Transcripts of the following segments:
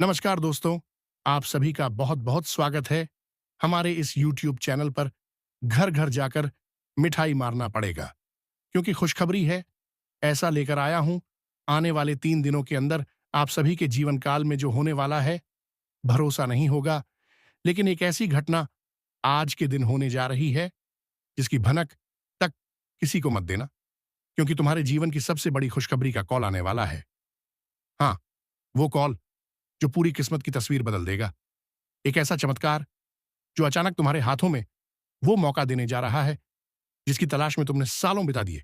नमस्कार दोस्तों, आप सभी का बहुत बहुत स्वागत है हमारे इस YouTube चैनल पर। घर घर जाकर मिठाई मारना पड़ेगा, क्योंकि खुशखबरी है, ऐसा लेकर आया हूं। आने वाले 3 दिनों के अंदर आप सभी के जीवन काल में जो होने वाला है, भरोसा नहीं होगा, लेकिन एक ऐसी घटना आज के दिन होने जा रही है जिसकी भनक तक किसी को मत देना, क्योंकि तुम्हारे जीवन की सबसे बड़ी खुशखबरी का कॉल आने वाला है। हाँ, वो कॉल जो पूरी किस्मत की तस्वीर बदल देगा। एक ऐसा चमत्कार जो अचानक तुम्हारे हाथों में वो मौका देने जा रहा है जिसकी तलाश में तुमने सालों बिता दिए।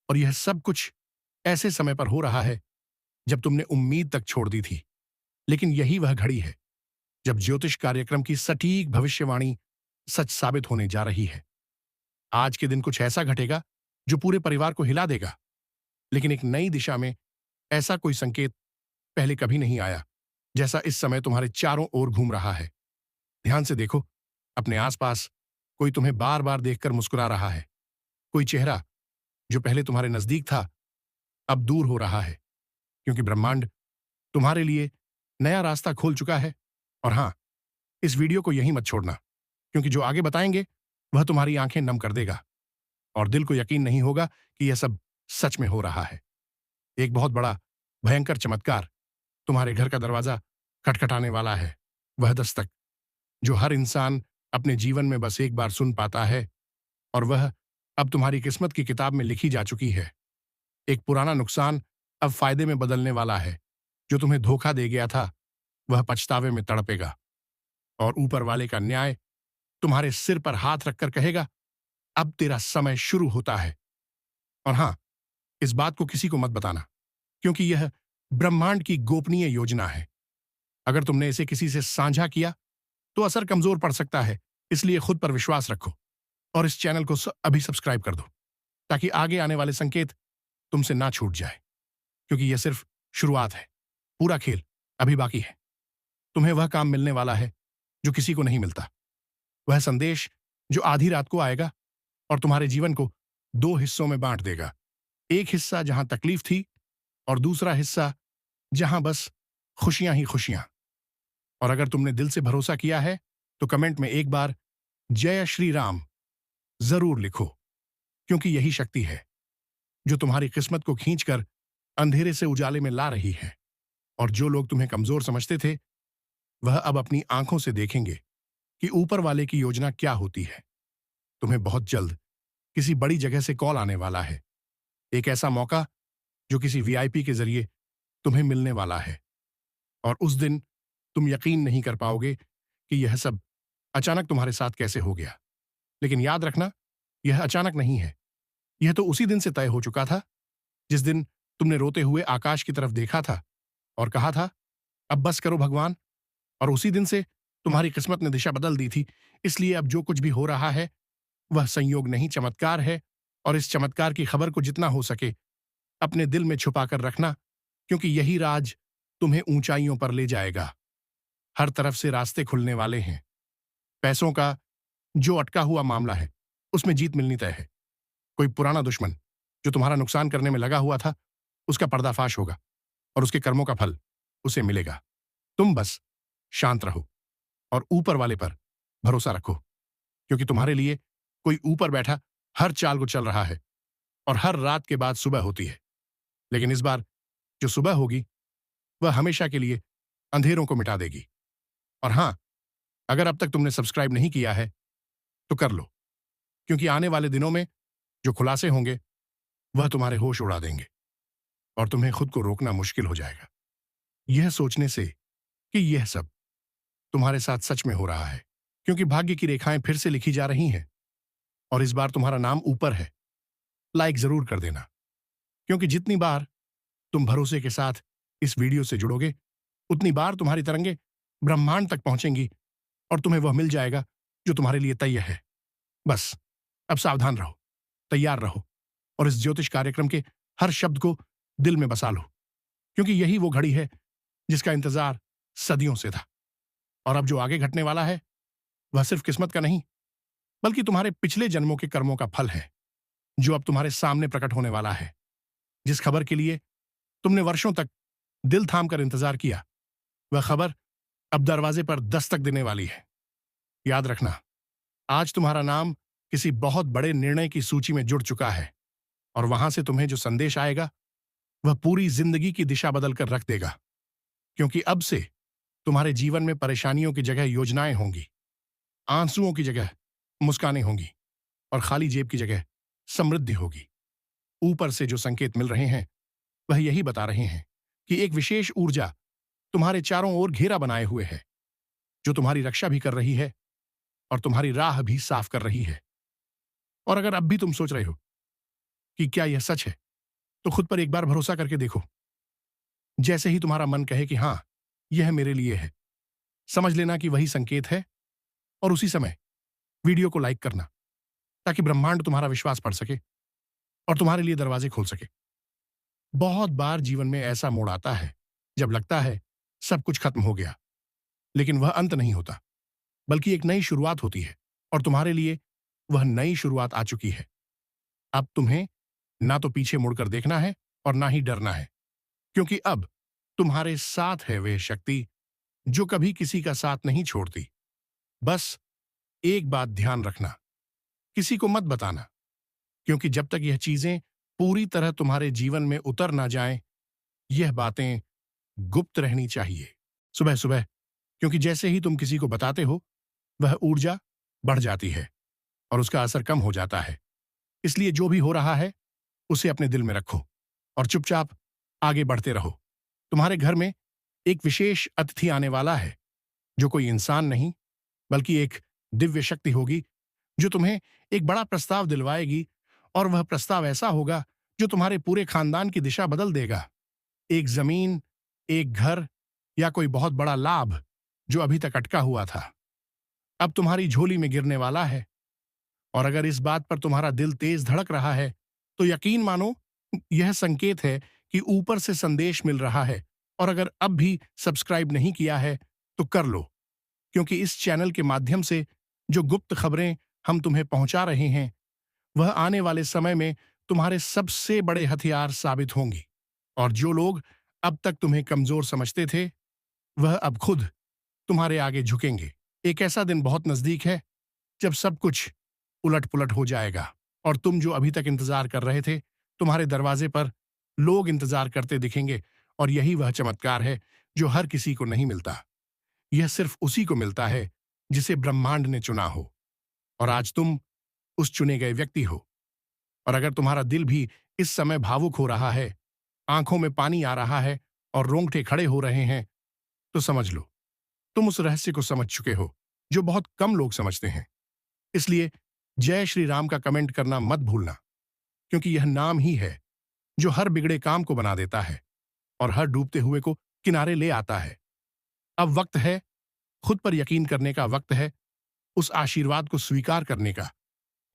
और यह सब कुछ ऐसे समय पर हो रहा है जब तुमने उम्मीद तक छोड़ दी थी। लेकिन यही वह घड़ी है जब ज्योतिष कार्यक्रम की सटीक भविष्यवाणी सच साबित होने जा रही है। आज के दिन कुछ ऐसा घटेगा जो पूरे परिवार को हिला देगा, लेकिन एक नई दिशा में। ऐसा कोई संकेत पहले कभी नहीं आया जैसा इस समय तुम्हारे चारों ओर घूम रहा है। ध्यान से देखो, अपने आसपास कोई तुम्हें बार बार देखकर मुस्कुरा रहा है। कोई चेहरा जो पहले तुम्हारे नजदीक था अब दूर हो रहा है, क्योंकि ब्रह्मांड तुम्हारे लिए नया रास्ता खोल चुका है। और हां, इस वीडियो को यहीं मत छोड़ना, क्योंकि जो आगे बताएंगे वह तुम्हारी आंखें नम कर देगा और दिल को यकीन नहीं होगा कि यह सब सच में हो रहा है। एक बहुत बड़ा भयंकर चमत्कार तुम्हारे घर का दरवाजा खटखटाने वाला है। वह दस्तक जो हर इंसान अपने जीवन में बस एक बार सुन पाता है, और वह अब तुम्हारी किस्मत की किताब में लिखी जा चुकी है। एक पुराना नुकसान अब फायदे में बदलने वाला है। जो तुम्हें धोखा दे गया था वह पछतावे में तड़पेगा, और ऊपर वाले का न्याय तुम्हारे सिर पर हाथ रखकर कहेगा, अब तेरा समय शुरू होता है। और हां, इस बात को किसी को मत बताना, क्योंकि यह ब्रह्मांड की गोपनीय योजना है। अगर तुमने इसे किसी से साझा किया तो असर कमजोर पड़ सकता है, इसलिए खुद पर विश्वास रखो और इस चैनल को अभी सब्सक्राइब कर दो, ताकि आगे आने वाले संकेत तुमसे ना छूट जाए, क्योंकि यह सिर्फ शुरुआत है। पूरा खेल अभी बाकी है। तुम्हें वह काम मिलने वाला है जो किसी को नहीं मिलता। वह संदेश जो आधी रात को आएगा और तुम्हारे जीवन को 2 हिस्सों में बांट देगा। एक हिस्सा जहां तकलीफ थी, और दूसरा हिस्सा जहां बस खुशियां ही खुशियां। और अगर तुमने दिल से भरोसा किया है तो कमेंट में एक बार जय श्री राम जरूर लिखो, क्योंकि यही शक्ति है जो तुम्हारी किस्मत को खींचकर अंधेरे से उजाले में ला रही है। और जो लोग तुम्हें कमजोर समझते थे, वह अब अपनी आंखों से देखेंगे कि ऊपर वाले की योजना क्या होती है। तुम्हें बहुत जल्द किसी बड़ी जगह से कॉल आने वाला है। एक ऐसा मौका जो किसी वीआईपी के जरिए तुम्हें मिलने वाला है। और उस दिन तुम यकीन नहीं कर पाओगे कि यह सब अचानक तुम्हारे साथ कैसे हो गया। लेकिन याद रखना, यह अचानक नहीं है। यह तो उसी दिन से तय हो चुका था जिस दिन तुमने रोते हुए आकाश की तरफ देखा था और कहा था, अब बस करो भगवान। और उसी दिन से तुम्हारी किस्मत ने दिशा बदल दी थी। इसलिए अब जो कुछ भी हो रहा है वह संयोग नहीं, चमत्कार है। और इस चमत्कार की खबर को जितना हो सके अपने दिल में छुपाकर रखना, क्योंकि यही राज तुम्हें ऊंचाइयों पर ले जाएगा। हर तरफ से रास्ते खुलने वाले हैं। पैसों का जो अटका हुआ मामला है उसमें जीत मिलनी तय है। कोई पुराना दुश्मन जो तुम्हारा नुकसान करने में लगा हुआ था, उसका पर्दाफाश होगा और उसके कर्मों का फल उसे मिलेगा। तुम बस शांत रहो और ऊपर वाले पर भरोसा रखो, क्योंकि तुम्हारे लिए कोई ऊपर बैठा हर चाल को चल रहा है। और हर रात के बाद सुबह होती है, लेकिन इस बार जो सुबह होगी वह हमेशा के लिए अंधेरों को मिटा देगी। और हां, अगर अब तक तुमने सब्सक्राइब नहीं किया है तो कर लो, क्योंकि आने वाले दिनों में जो खुलासे होंगे वह तुम्हारे होश उड़ा देंगे और तुम्हें खुद को रोकना मुश्किल हो जाएगा, यह सोचने से कि यह सब तुम्हारे साथ सच में हो रहा है। क्योंकि भाग्य की रेखाएं फिर से लिखी जा रही हैं और इस बार तुम्हारा नाम ऊपर है। लाइक जरूर कर देना, क्योंकि जितनी बार तुम भरोसे के साथ इस वीडियो से जुड़ोगे, उतनी बार तुम्हारी तरंगे ब्रह्मांड तक पहुंचेंगी और तुम्हें वह मिल जाएगा जो तुम्हारे लिए तय है। बस अब सावधान रहो, तैयार रहो और इस ज्योतिष कार्यक्रम के हर शब्द को दिल में बसा लो, क्योंकि यही वो घड़ी है जिसका इंतजार सदियों से था। और अब जो आगे घटने वाला है वह सिर्फ किस्मत का नहीं, बल्कि तुम्हारे पिछले जन्मों के कर्मों का फल है, जो अब तुम्हारे सामने प्रकट होने वाला है। जिस खबर के लिए तुमने वर्षों तक दिल थाम कर इंतजार किया, वह खबर अब दरवाजे पर दस्तक देने वाली है। याद रखना, आज तुम्हारा नाम किसी बहुत बड़े निर्णय की सूची में जुड़ चुका है, और वहां से तुम्हें जो संदेश आएगा वह पूरी जिंदगी की दिशा बदल कर रख देगा। क्योंकि अब से तुम्हारे जीवन में परेशानियों की जगह योजनाएं होंगी, आंसुओं की जगह मुस्कानें होंगी, और खाली जेब की जगह समृद्धि होगी। ऊपर से जो संकेत मिल रहे हैं वह यही बता रहे हैं कि एक विशेष ऊर्जा तुम्हारे चारों ओर घेरा बनाए हुए है, जो तुम्हारी रक्षा भी कर रही है और तुम्हारी राह भी साफ कर रही है। और अगर अब भी तुम सोच रहे हो कि क्या यह सच है, तो खुद पर एक बार भरोसा करके देखो। जैसे ही तुम्हारा मन कहे कि हां, यह मेरे लिए है, समझ लेना कि वही संकेत है, और उसी समय वीडियो को लाइक करना, ताकि ब्रह्मांड तुम्हारा विश्वास पढ़ सके और तुम्हारे लिए दरवाजे खोल सके। बहुत बार जीवन में ऐसा मोड़ आता है जब लगता है सब कुछ खत्म हो गया, लेकिन वह अंत नहीं होता, बल्कि एक नई शुरुआत होती है, और तुम्हारे लिए वह नई शुरुआत आ चुकी है। अब तुम्हें ना तो पीछे मुड़कर देखना है और ना ही डरना है, क्योंकि अब तुम्हारे साथ है वह शक्ति जो कभी किसी का साथ नहीं छोड़ती। बस एक बात ध्यान रखना, किसी को मत बताना, क्योंकि जब तक यह चीजें पूरी तरह तुम्हारे जीवन में उतर ना जाएं, यह बातें गुप्त रहनी चाहिए। सुबह सुबह, क्योंकि जैसे ही तुम किसी को बताते हो वह ऊर्जा बढ़ जाती है और उसका असर कम हो जाता है। इसलिए जो भी हो रहा है उसे अपने दिल में रखो और चुपचाप आगे बढ़ते रहो। तुम्हारे घर में एक विशेष अतिथि आने वाला है, जो कोई इंसान नहीं बल्कि एक दिव्य शक्ति होगी, जो तुम्हें एक बड़ा प्रस्ताव दिलवाएगी, और वह प्रस्ताव ऐसा होगा जो तुम्हारे पूरे खानदान की दिशा बदल देगा। एक जमीन, एक घर, या कोई बहुत बड़ा लाभ जो अभी तक अटका हुआ था, अब तुम्हारी झोली में गिरने वाला है। और अगर इस बात पर तुम्हारा दिल तेज धड़क रहा है, तो यकीन मानो यह संकेत है कि ऊपर से संदेश मिल रहा है। और अगर अब भी सब्सक्राइब नहीं किया है तो कर लो, क्योंकि इस चैनल के माध्यम से जो गुप्त खबरें हम तुम्हें पहुंचा रहे हैं, वह आने वाले समय में तुम्हारे सबसे बड़े हथियार साबित होंगी। और जो लोग अब तक तुम्हें कमजोर समझते थे, वह अब खुद तुम्हारे आगे झुकेंगे। एक ऐसा दिन बहुत नजदीक है जब सब कुछ उलट पुलट हो जाएगा, और तुम जो अभी तक इंतजार कर रहे थे, तुम्हारे दरवाजे पर लोग इंतजार करते दिखेंगे। और यही वह चमत्कार है जो हर किसी को नहीं मिलता। यह सिर्फ उसी को मिलता है जिसे ब्रह्मांड ने चुना हो, और आज तुम उस चुने गए व्यक्ति हो। और अगर तुम्हारा दिल भी इस समय भावुक हो रहा है, आंखों में पानी आ रहा है और रोंगटे खड़े हो रहे हैं, तो समझ लो तुम उस रहस्य को समझ चुके हो जो बहुत कम लोग समझते हैं। इसलिए जय श्री राम का कमेंट करना मत भूलना, क्योंकि यह नाम ही है जो हर बिगड़े काम को बना देता है और हर डूबते हुए को किनारे ले आता है। अब वक्त है खुद पर यकीन करने का, वक्त है उस आशीर्वाद को स्वीकार करने का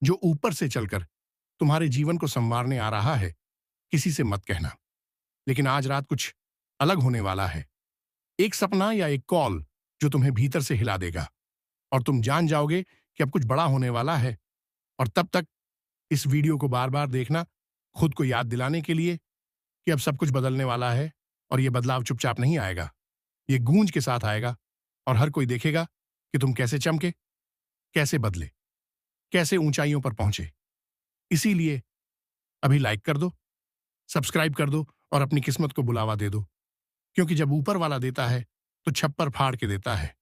जो ऊपर से चलकर तुम्हारे जीवन को संवारने आ रहा है। किसी से मत कहना, लेकिन आज रात कुछ अलग होने वाला है। एक सपना या एक कॉल जो तुम्हें भीतर से हिला देगा, और तुम जान जाओगे कि अब कुछ बड़ा होने वाला है। और तब तक इस वीडियो को बार बार देखना, खुद को याद दिलाने के लिए कि अब सब कुछ बदलने वाला है। और यह बदलाव चुपचाप नहीं आएगा, ये गूंज के साथ आएगा, और हर कोई देखेगा कि तुम कैसे चमके, कैसे बदले, कैसे ऊंचाइयों पर पहुंचे। इसीलिए अभी लाइक कर दो, सब्सक्राइब कर दो और अपनी किस्मत को बुलावा दे दो, क्योंकि जब ऊपर वाला देता है तो छप्पर फाड़ के देता है,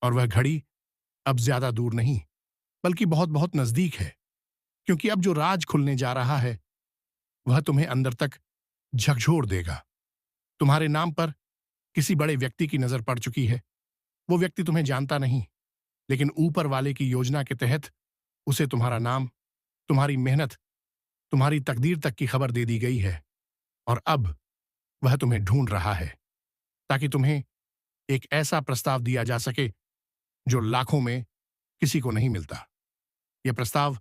और वह घड़ी अब ज्यादा दूर नहीं बल्कि बहुत बहुत नजदीक है। क्योंकि अब जो राज खुलने जा रहा है वह तुम्हें अंदर तक झकझोर देगा। तुम्हारे नाम पर किसी बड़े व्यक्ति की नजर पड़ चुकी है। वो व्यक्ति तुम्हें जानता नहीं, लेकिन ऊपर वाले की योजना के तहत उसे तुम्हारा नाम, तुम्हारी मेहनत, तुम्हारी तकदीर तक की खबर दे दी गई है। और अब वह तुम्हें ढूंढ रहा है, ताकि तुम्हें एक ऐसा प्रस्ताव दिया जा सके जो लाखों में किसी को नहीं मिलता। यह प्रस्ताव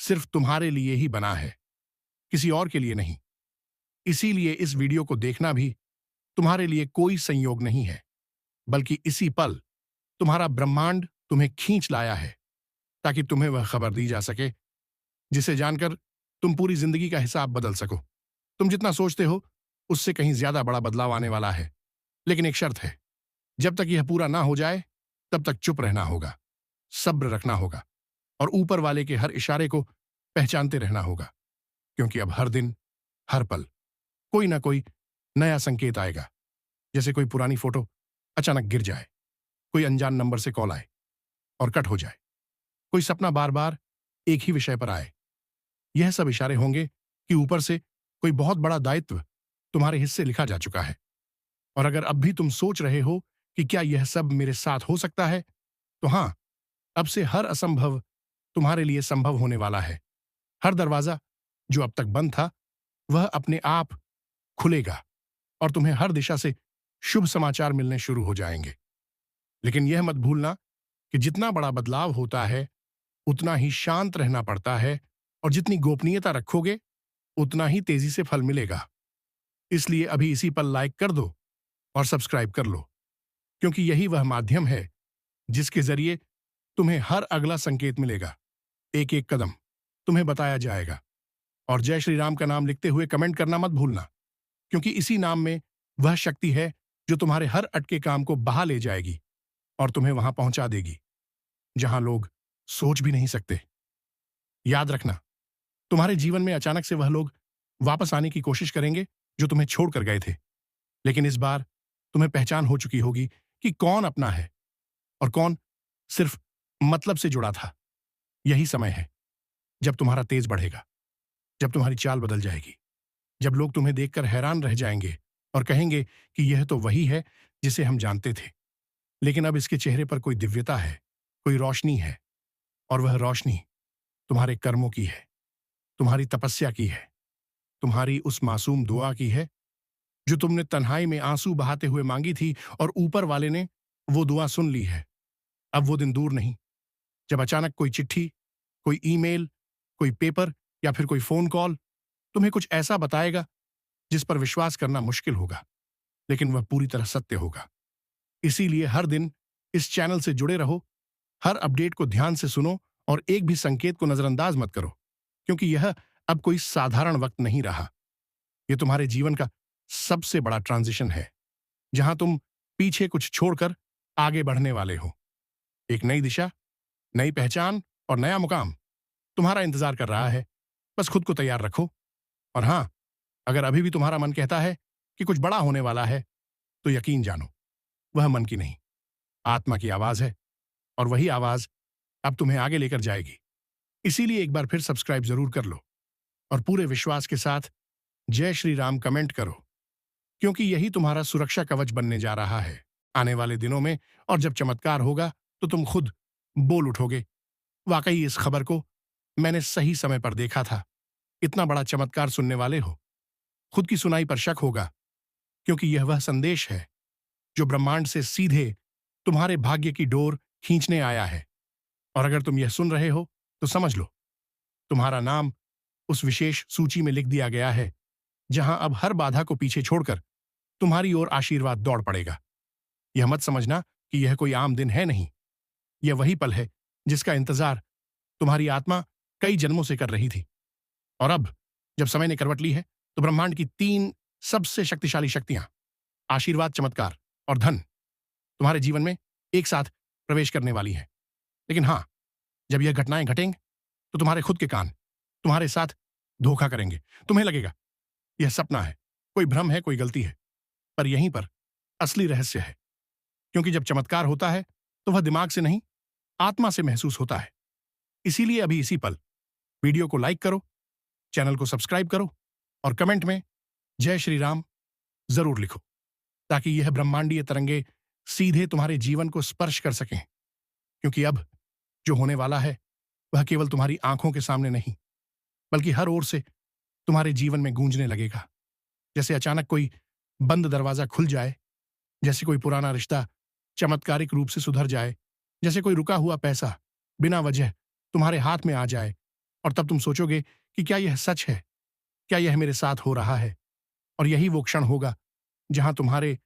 सिर्फ तुम्हारे लिए ही बना है, किसी और के लिए नहीं। इसीलिए इस वीडियो को देखना भी तुम्हारे लिए कोई संयोग नहीं है, बल्कि इसी पल तुम्हारा ब्रह्मांड तुम्हें खींच लाया है, ताकि तुम्हें वह खबर दी जा सके जिसे जानकर तुम पूरी जिंदगी का हिसाब बदल सको। तुम जितना सोचते हो उससे कहीं ज्यादा बड़ा बदलाव आने वाला है, लेकिन एक शर्त है। जब तक यह पूरा ना हो जाए तब तक चुप रहना होगा, सब्र रखना होगा और ऊपर वाले के हर इशारे को पहचानते रहना होगा, क्योंकि अब हर दिन, हर पल कोई ना कोई नया संकेत आएगा। जैसे कोई पुरानी फोटो अचानक गिर जाए, कोई अनजान नंबर से कॉल आए और कट हो जाए, कोई सपना बार बार एक ही विषय पर आए। यह सब इशारे होंगे कि ऊपर से कोई बहुत बड़ा दायित्व तुम्हारे हिस्से लिखा जा चुका है। और अगर अब भी तुम सोच रहे हो कि क्या यह सब मेरे साथ हो सकता है, तो हां, अब से हर असंभव तुम्हारे लिए संभव होने वाला है। हर दरवाजा जो अब तक बंद था, वह अपने आप खुलेगा और तुम्हें हर दिशा से शुभ समाचार मिलने शुरू हो जाएंगे। लेकिन यह मत भूलना कि जितना बड़ा बदलाव होता है, उतना ही शांत रहना पड़ता है और जितनी गोपनीयता रखोगे, उतना ही तेजी से फल मिलेगा। इसलिए अभी इसी पल लाइक कर दो और सब्सक्राइब कर लो, क्योंकि यही वह माध्यम है जिसके जरिए तुम्हें हर अगला संकेत मिलेगा। एक एक कदम तुम्हें बताया जाएगा। और जय श्री राम का नाम लिखते हुए कमेंट करना मत भूलना, क्योंकि इसी नाम में वह शक्ति है जो तुम्हारे हर अटके काम को बहा ले जाएगी और तुम्हें वहां पहुंचा देगी जहां लोग सोच भी नहीं सकते। याद रखना, तुम्हारे जीवन में अचानक से वह लोग वापस आने की कोशिश करेंगे जो तुम्हें छोड़कर गए थे, लेकिन इस बार तुम्हें पहचान हो चुकी होगी कि कौन अपना है और कौन सिर्फ मतलब से जुड़ा था। यही समय है जब तुम्हारा तेज बढ़ेगा, जब तुम्हारी चाल बदल जाएगी, जब लोग तुम्हें देखकर हैरान रह जाएंगे और कहेंगे कि यह तो वही है जिसे हम जानते थे, लेकिन अब इसके चेहरे पर कोई दिव्यता है, कोई रोशनी है। और वह रोशनी तुम्हारे कर्मों की है, तुम्हारी तपस्या की है, तुम्हारी उस मासूम दुआ की है जो तुमने तन्हाई में आंसू बहाते हुए मांगी थी, और ऊपर वाले ने वो दुआ सुन ली है। अब वो दिन दूर नहीं जब अचानक कोई चिट्ठी, कोई ईमेल, कोई पेपर या फिर कोई फोन कॉल तुम्हें कुछ ऐसा बताएगा जिस पर विश्वास करना मुश्किल होगा, लेकिन वह पूरी तरह सत्य होगा। इसीलिए हर दिन इस चैनल से जुड़े रहो, हर अपडेट को ध्यान से सुनो और एक भी संकेत को नजरअंदाज मत करो, क्योंकि यह अब कोई साधारण वक्त नहीं रहा। यह तुम्हारे जीवन का सबसे बड़ा ट्रांजिशन है, जहां तुम पीछे कुछ छोड़कर आगे बढ़ने वाले हो। एक नई दिशा, नई पहचान और नया मुकाम तुम्हारा इंतजार कर रहा है। बस खुद को तैयार रखो। और हां, अगर अभी भी तुम्हारा मन कहता है कि कुछ बड़ा होने वाला है, तो यकीन जानो, वह मन की नहीं, आत्मा की आवाज है, और वही आवाज अब तुम्हें आगे लेकर जाएगी। इसीलिए एक बार फिर सब्सक्राइब जरूर कर लो और पूरे विश्वास के साथ जय श्री राम कमेंट करो, क्योंकि यही तुम्हारा सुरक्षा कवच बनने जा रहा है आने वाले दिनों में। और जब चमत्कार होगा तो तुम खुद बोल उठोगे, वाकई इस खबर को मैंने सही समय पर देखा था। इतना बड़ा चमत्कार सुनने वाले हो। खुद की सुनाई पर शक होगा, क्योंकि यह वह संदेश है जो ब्रह्मांड से सीधे तुम्हारे भाग्य की डोर खींचने आया है। और अगर तुम यह सुन रहे हो तो समझ लो, तुम्हारा नाम उस विशेष सूची में लिख दिया गया है, जहां अब हर बाधा को पीछे छोड़कर तुम्हारी ओर आशीर्वाद दौड़ पड़ेगा। यह मत समझना कि यह कोई आम दिन है, नहीं। यह वही पल है जिसका इंतजार तुम्हारी आत्मा कई जन्मों से कर रही थी। और अब जब समय ने करवट ली है, तो ब्रह्मांड की 3 सबसे शक्तिशाली शक्तियां, आशीर्वाद, चमत्कार और धन, तुम्हारे जीवन में एक साथ प्रवेश करने वाली हैं। लेकिन हां, जब यह घटनाएं घटेंगी, तो तुम्हारे खुद के कान तुम्हारे साथ धोखा करेंगे। तुम्हें लगेगा यह सपना है, कोई भ्रम है, कोई गलती है। पर यहीं पर असली रहस्य है, क्योंकि जब चमत्कार होता है तो वह दिमाग से नहीं, आत्मा से महसूस होता है। इसीलिए अभी इसी पल वीडियो को लाइक करो, चैनल को सब्सक्राइब करो और कमेंट में जय श्री राम जरूर लिखो, ताकि यह ब्रह्मांडीय तरंगे सीधे तुम्हारे जीवन को स्पर्श कर सकें। क्योंकि अब जो होने वाला है, वह केवल तुम्हारी आंखों के सामने नहीं, बल्कि हर ओर से तुम्हारे जीवन में गूंजने लगेगा। जैसे अचानक कोई बंद दरवाजा खुल जाए, जैसे कोई पुराना रिश्ता चमत्कारिक रूप से सुधर जाए, जैसे कोई रुका हुआ पैसा बिना वजह तुम्हारे हाथ में आ जाए। और तब तुम सोचोगे कि क्या यह सच है, क्या यह मेरे साथ हो रहा है। और यही वो क्षण होगा जहां तुम्हारे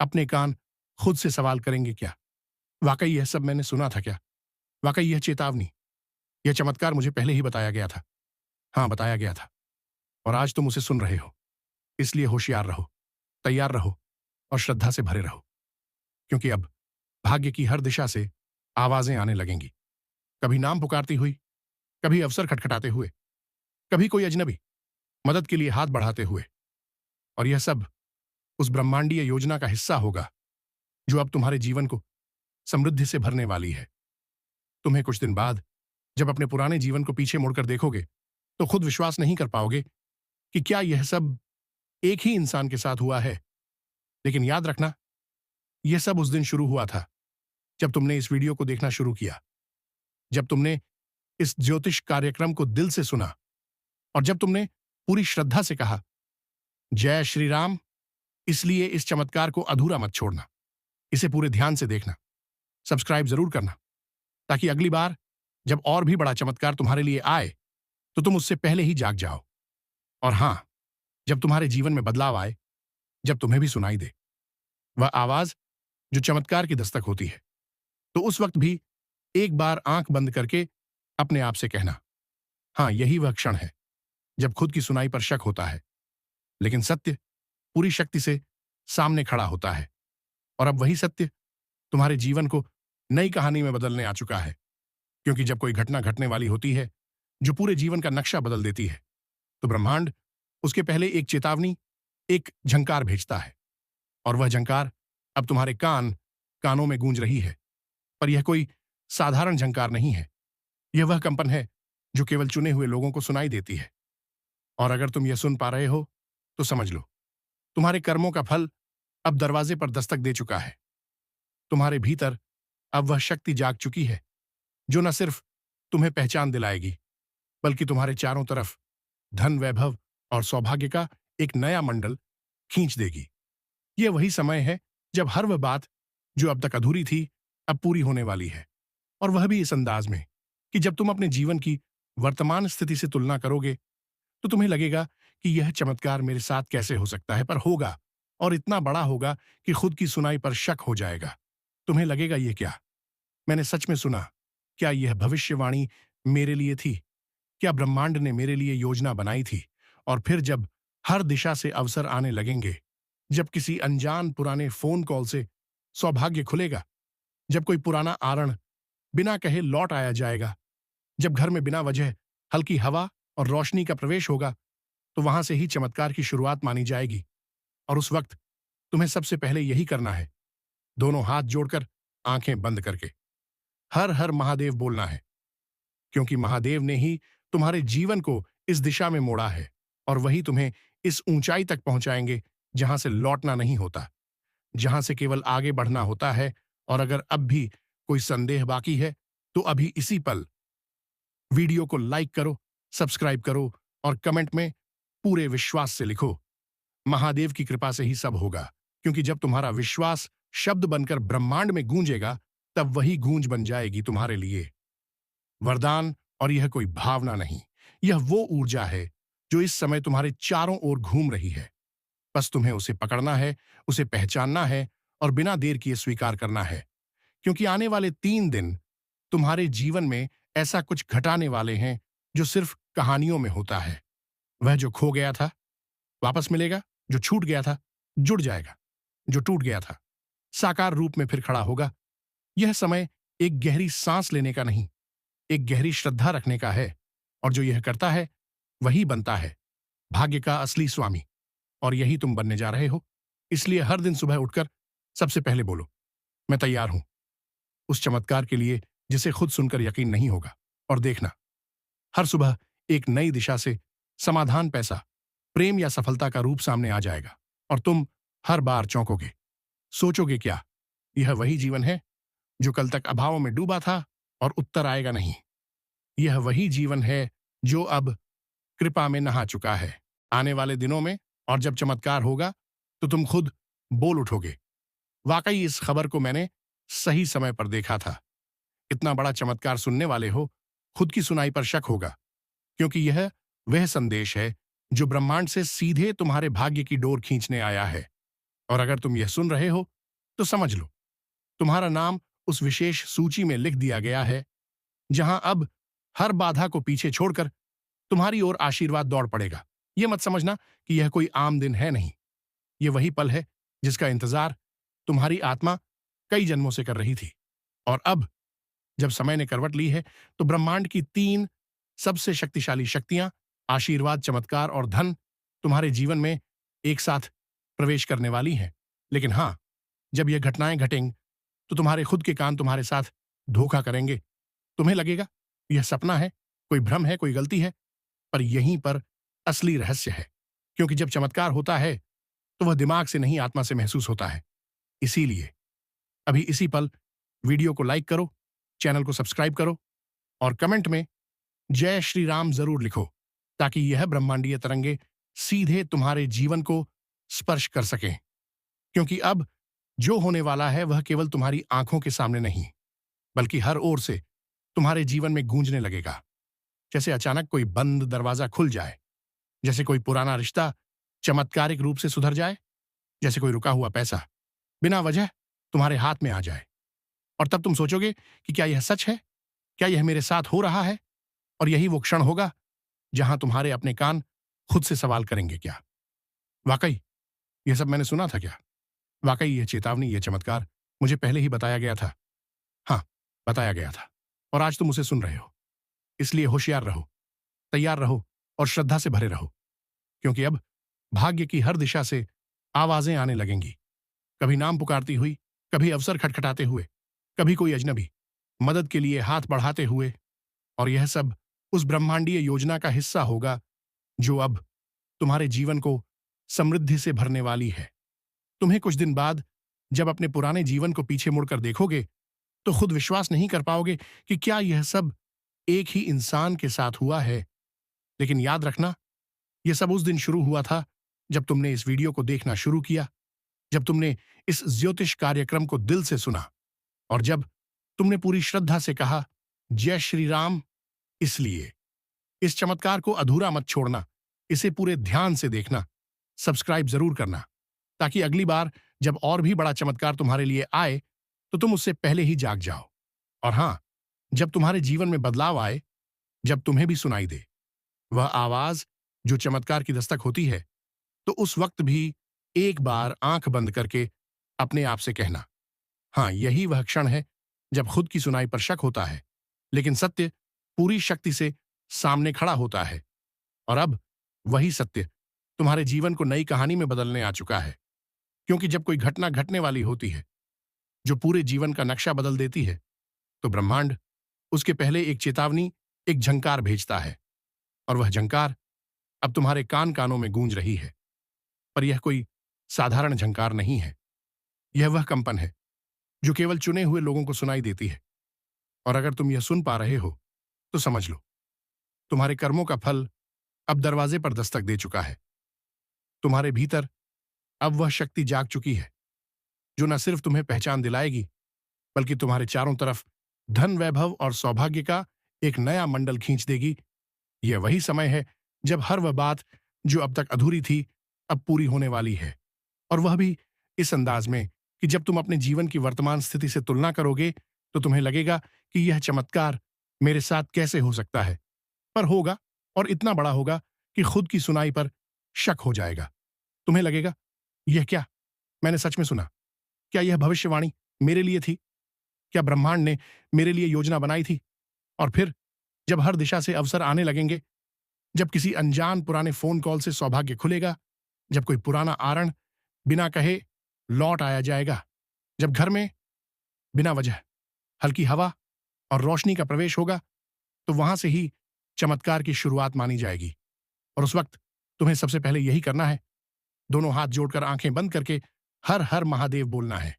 अपने कान खुद से सवाल करेंगे, क्या वाकई यह सब मैंने सुना था? क्या वाकई यह चेतावनी, यह चमत्कार मुझे पहले ही बताया गया था? हां, बताया गया था, और आज तुम उसे सुन रहे हो। इसलिए होशियार रहो, तैयार रहो और श्रद्धा से भरे रहो, क्योंकि अब भाग्य की हर दिशा से आवाजें आने लगेंगी। कभी नाम पुकारती हुई, कभी अवसर खटखटाते हुए, कभी कोई अजनबी मदद के लिए हाथ बढ़ाते हुए। और यह सब उस ब्रह्मांडीय योजना का हिस्सा होगा जो अब तुम्हारे जीवन को समृद्धि से भरने वाली है। तुम्हें कुछ दिन बाद जब अपने पुराने जीवन को पीछे मुड़कर देखोगे तो खुद विश्वास नहीं कर पाओगे कि क्या यह सब एक ही इंसान के साथ हुआ है। लेकिन याद रखना, यह सब उस दिन शुरू हुआ था जब तुमने इस वीडियो को देखना शुरू किया, जब तुमने इस ज्योतिष कार्यक्रम को दिल से सुना और जब तुमने पूरी श्रद्धा से कहा, जय श्री राम। इसलिए इस चमत्कार को अधूरा मत छोड़ना, इसे पूरे ध्यान से देखना, सब्सक्राइब जरूर करना, ताकि अगली बार जब और भी बड़ा चमत्कार तुम्हारे लिए आए तो तुम उससे पहले ही जाग जाओ। और हां, जब तुम्हारे जीवन में बदलाव आए, जब तुम्हें भी सुनाई दे वह आवाज जो चमत्कार की दस्तक होती है, तो उस वक्त भी एक बार आंख बंद करके अपने आप से कहना, हां, यही वह क्षण है जब खुद की सुनाई पर शक होता है, लेकिन सत्य पूरी शक्ति से सामने खड़ा होता है। और अब वही सत्य तुम्हारे जीवन को नई कहानी में बदलने आ चुका है। क्योंकि जब कोई घटना घटने वाली होती है जो पूरे जीवन का नक्शा बदल देती है, तो ब्रह्मांड उसके पहले एक चेतावनी, एक झंकार भेजता है। और वह झंकार अब तुम्हारे कानों में गूंज रही है। पर यह कोई साधारण झंकार नहीं है, यह वह कंपन है जो केवल चुने हुए लोगों को सुनाई देती है। और अगर तुम यह सुन पा रहे हो तो समझ लो, तुम्हारे कर्मों का फल अब दरवाजे पर दस्तक दे चुका है। तुम्हारे भीतर अब वह शक्ति जाग चुकी है जो न सिर्फ तुम्हें पहचान दिलाएगी, बल्कि तुम्हारे चारों तरफ धन, वैभव और सौभाग्य का एक नया मंडल खींच देगी। यह वही समय है जब हर वह बात जो अब तक अधूरी थी अब पूरी होने वाली है। और वह भी इस अंदाज में कि जब तुम अपने जीवन की वर्तमान स्थिति से तुलना करोगे तो तुम्हें लगेगा कि यह चमत्कार मेरे साथ कैसे हो सकता है, पर होगा। और इतना बड़ा होगा कि खुद की सुनाई पर शक हो जाएगा। तुम्हें लगेगा, ये क्या, मैंने सच में सुना? क्या यह भविष्यवाणी मेरे लिए थी? क्या ब्रह्मांड ने मेरे लिए योजना बनाई थी? और फिर जब हर दिशा से अवसर आने लगेंगे, जब किसी अनजान पुराने फोन कॉल से सौभाग्य खुलेगा, जब कोई पुराना आरण बिना कहे लौट आया जाएगा, जब घर में बिना वजह हल्की हवा और रोशनी का प्रवेश होगा, तो वहां से ही चमत्कार की शुरुआत मानी जाएगी। और उस वक्त तुम्हें सबसे पहले यही करना है, दोनों हाथ जोड़कर, आंखें बंद करके हर हर महादेव बोलना है। क्योंकि महादेव ने ही तुम्हारे जीवन को इस दिशा में मोड़ा है और वही तुम्हें इस ऊंचाई तक पहुंचाएंगे जहां से लौटना नहीं होता, जहां से केवल आगे बढ़ना होता है। और अगर अब भी कोई संदेह बाकी है तो अभी इसी पल वीडियो को लाइक करो, सब्सक्राइब करो और कमेंट में पूरे विश्वास से लिखो, महादेव की कृपा से ही सब होगा। क्योंकि जब तुम्हारा विश्वास शब्द बनकर ब्रह्मांड में गूंजेगा, तब वही गूंज बन जाएगी तुम्हारे लिए वरदान। और यह कोई भावना नहीं, यह वो ऊर्जा है जो इस समय तुम्हारे चारों ओर घूम रही है। बस तुम्हें उसे पकड़ना है, उसे पहचानना है और बिना देर किए स्वीकार करना है। क्योंकि आने वाले 3 दिन तुम्हारे जीवन में ऐसा कुछ घटाने वाले हैं जो सिर्फ कहानियों में होता है। वह जो खो गया था वापस मिलेगा, जो छूट गया था जुड़ जाएगा, जो टूट गया था साकार रूप में फिर खड़ा होगा। यह समय एक गहरी सांस लेने का नहीं, एक गहरी श्रद्धा रखने का है। और जो यह करता है वही बनता है भाग्य का असली स्वामी। और यही तुम बनने जा रहे हो। इसलिए हर दिन सुबह उठकर सबसे पहले बोलो, मैं तैयार हूं उस चमत्कार के लिए जिसे खुद सुनकर यकीन नहीं होगा। और देखना, हर सुबह एक नई दिशा से समाधान, पैसा, प्रेम या सफलता का रूप सामने आ जाएगा। और तुम हर बार चौंकोगे, सोचोगे, क्या यह वही जीवन है जो कल तक अभावों में डूबा था और उत्तर आएगा नहीं? यह वही जीवन है जो अब कृपा में नहा चुका है। आने वाले दिनों में और जब चमत्कार होगा तो तुम खुद बोल उठोगे, वाकई इस खबर को मैंने सही समय पर देखा था। इतना बड़ा चमत्कार सुनने वाले हो, खुद की सुनाई पर शक होगा। क्योंकि यह वह संदेश है जो ब्रह्मांड से सीधे तुम्हारे भाग्य की डोर खींचने आया है। और अगर तुम यह सुन रहे हो तो समझ लो, तुम्हारा नाम उस विशेष सूची में लिख दिया गया है जहां अब हर बाधा को पीछे छोड़कर तुम्हारी ओर आशीर्वाद दौड़ पड़ेगा। यह मत समझना कि यह कोई आम दिन है, नहीं, यह वही पल है जिसका इंतजार तुम्हारी आत्मा कई जन्मों से कर रही थी। और अब जब समय ने करवट ली है, तो ब्रह्मांड की 3 सबसे शक्तिशाली शक्तियां, आशीर्वाद, चमत्कार और धन तुम्हारे जीवन में एक साथ प्रवेश करने वाली हैं। लेकिन हां, जब यह घटनाएं घटेंगी, तो तुम्हारे खुद के कान तुम्हारे साथ धोखा करेंगे। तुम्हें लगेगा यह सपना है, कोई भ्रम है, कोई गलती है, पर यहीं पर असली रहस्य है। क्योंकि जब चमत्कार होता है, तो वह दिमाग से नहीं, आत्मा से महसूस होता है। इसीलिए अभी इसी पल वीडियो को लाइक करो, चैनल को सब्सक्राइब करो और कमेंट में जय श्री राम जरूर लिखो, ताकि यह ब्रह्मांडीय तरंगे सीधे तुम्हारे जीवन को स्पर्श कर सकें। क्योंकि अब जो होने वाला है, वह केवल तुम्हारी आंखों के सामने नहीं, बल्कि हर ओर से तुम्हारे जीवन में गूंजने लगेगा। जैसे अचानक कोई बंद दरवाजा खुल जाए, जैसे कोई पुराना रिश्ता चमत्कारिक रूप से सुधर जाए, जैसे कोई रुका हुआ पैसा बिना वजह तुम्हारे हाथ में आ जाए। और तब तुम सोचोगे कि क्या यह सच है? क्या यह मेरे साथ हो रहा है? और यही वो क्षण होगा जहां तुम्हारे अपने कान खुद से सवाल करेंगे, क्या वाकई यह सब मैंने सुना था? क्या वाकई यह चेतावनी, यह चमत्कार मुझे पहले ही बताया गया था? हाँ, बताया गया था। और आज तुम उसे सुन रहे हो। इसलिए होशियार रहो, तैयार रहो और श्रद्धा से भरे रहो। क्योंकि अब भाग्य की हर दिशा से आवाजें आने लगेंगी, कभी नाम पुकारती हुई, कभी अवसर खटखटाते हुए, कभी कोई अजनबी मदद के लिए हाथ बढ़ाते हुए। और यह सब उस ब्रह्मांडीय योजना का हिस्सा होगा जो अब तुम्हारे जीवन को समृद्धि से भरने वाली है। तुम्हें कुछ दिन बाद जब अपने पुराने जीवन को पीछे मुड़कर देखोगे, तो खुद विश्वास नहीं कर पाओगे कि क्या यह सब एक ही इंसान के साथ हुआ है। लेकिन याद रखना, यह सब उस दिन शुरू हुआ था जब तुमने इस वीडियो को देखना शुरू किया, जब तुमने इस ज्योतिष कार्यक्रम को दिल से सुना और जब तुमने पूरी श्रद्धा से कहा जय श्री राम। इसलिए इस चमत्कार को अधूरा मत छोड़ना, इसे पूरे ध्यान से देखना, सब्सक्राइब जरूर करना, ताकि अगली बार जब और भी बड़ा चमत्कार तुम्हारे लिए आए, तो तुम उससे पहले ही जाग जाओ। और हां, जब तुम्हारे जीवन में बदलाव आए, जब तुम्हें भी सुनाई दे वह आवाज जो चमत्कार की दस्तक होती है, तो उस वक्त भी एक बार आंख बंद करके अपने आप से कहना, हां, यही वह क्षण है जब खुद की सुनाई पर शक होता है, लेकिन सत्य पूरी शक्ति से सामने खड़ा होता है। और अब वही सत्य तुम्हारे जीवन को नई कहानी में बदलने आ चुका है। क्योंकि जब कोई घटना घटने वाली होती है जो पूरे जीवन का नक्शा बदल देती है, तो ब्रह्मांड उसके पहले एक चेतावनी, एक झंकार भेजता है। और वह झंकार अब तुम्हारे कान कानों में गूंज रही है। पर यह कोई साधारण झंकार नहीं है, यह वह कंपन है जो केवल चुने हुए लोगों को सुनाई देती है। और अगर तुम यह सुन पा रहे हो, तो समझ लो तुम्हारे कर्मों का फल अब दरवाजे पर दस्तक दे चुका है। तुम्हारे भीतर अब वह शक्ति जाग चुकी है जो न सिर्फ तुम्हें पहचान दिलाएगी, बल्कि तुम्हारे चारों तरफ धन, वैभव और सौभाग्य का एक नया मंडल खींच देगी। यह वही समय है जब हर वह बात जो अब तक अधूरी थी, अब पूरी होने वाली है। और वह भी इस अंदाज में कि जब तुम अपने जीवन की वर्तमान स्थिति से तुलना करोगे, तो तुम्हें लगेगा कि यह चमत्कार मेरे साथ कैसे हो सकता है। पर होगा, और इतना बड़ा होगा कि खुद की सुनाई पर शक हो जाएगा। तुम्हें लगेगा, यह क्या, मैंने सच में सुना? क्या यह भविष्यवाणी मेरे लिए थी? क्या ब्रह्मांड ने मेरे लिए योजना बनाई थी? और फिर जब हर दिशा से अवसर आने लगेंगे, जब किसी अनजान पुराने फोन कॉल से सौभाग्य खुलेगा, जब कोई पुराना आरण बिना कहे लौट आया जाएगा, जब घर में बिना वजह हल्की हवा और रोशनी का प्रवेश होगा, तो वहां से ही चमत्कार की शुरुआत मानी जाएगी। और उस वक्त तुम्हें सबसे पहले यही करना है, दोनों हाथ जोड़कर आंखें बंद करके हर हर महादेव बोलना है।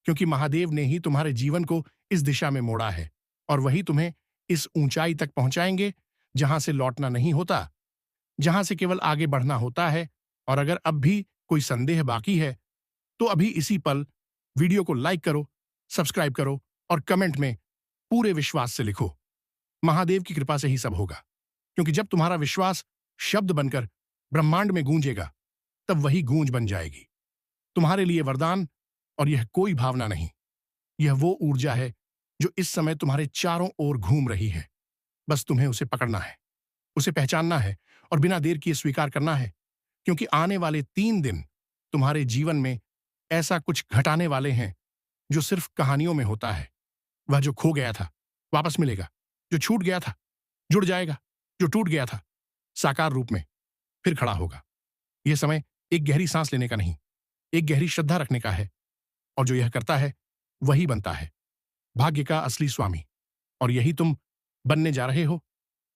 क्योंकि महादेव ने ही तुम्हारे जीवन को इस दिशा में मोड़ा है, और वही तुम्हें इस ऊंचाई तक पहुंचाएंगे जहां से लौटना नहीं होता, जहां से केवल आगे बढ़ना होता है। और अगर अब भी कोई संदेह बाकी है, तो अभी इसी पल वीडियो को लाइक करो, सब्सक्राइब करो और कमेंट में पूरे विश्वास से लिखो, महादेव की कृपा से ही सब होगा। क्योंकि जब तुम्हारा विश्वास शब्द बनकर ब्रह्मांड में गूंजेगा, तब वही गूंज बन जाएगी तुम्हारे लिए वरदान। और यह कोई भावना नहीं, यह वो ऊर्जा है जो इस समय तुम्हारे चारों ओर घूम रही है। बस तुम्हें उसे पकड़ना है, उसे पहचानना है और बिना देर किए स्वीकार करना है। क्योंकि आने वाले 3 दिन तुम्हारे जीवन में ऐसा कुछ घटाने वाले हैं जो सिर्फ कहानियों में होता है। वह जो खो गया था वापस मिलेगा, जो छूट गया था जुड़ जाएगा, जो टूट गया था साकार रूप में फिर खड़ा होगा। यह समय एक गहरी सांस लेने का नहीं, एक गहरी श्रद्धा रखने का है, और जो यह करता है वही बनता है भाग्य का असली स्वामी। और यही तुम बनने जा रहे हो।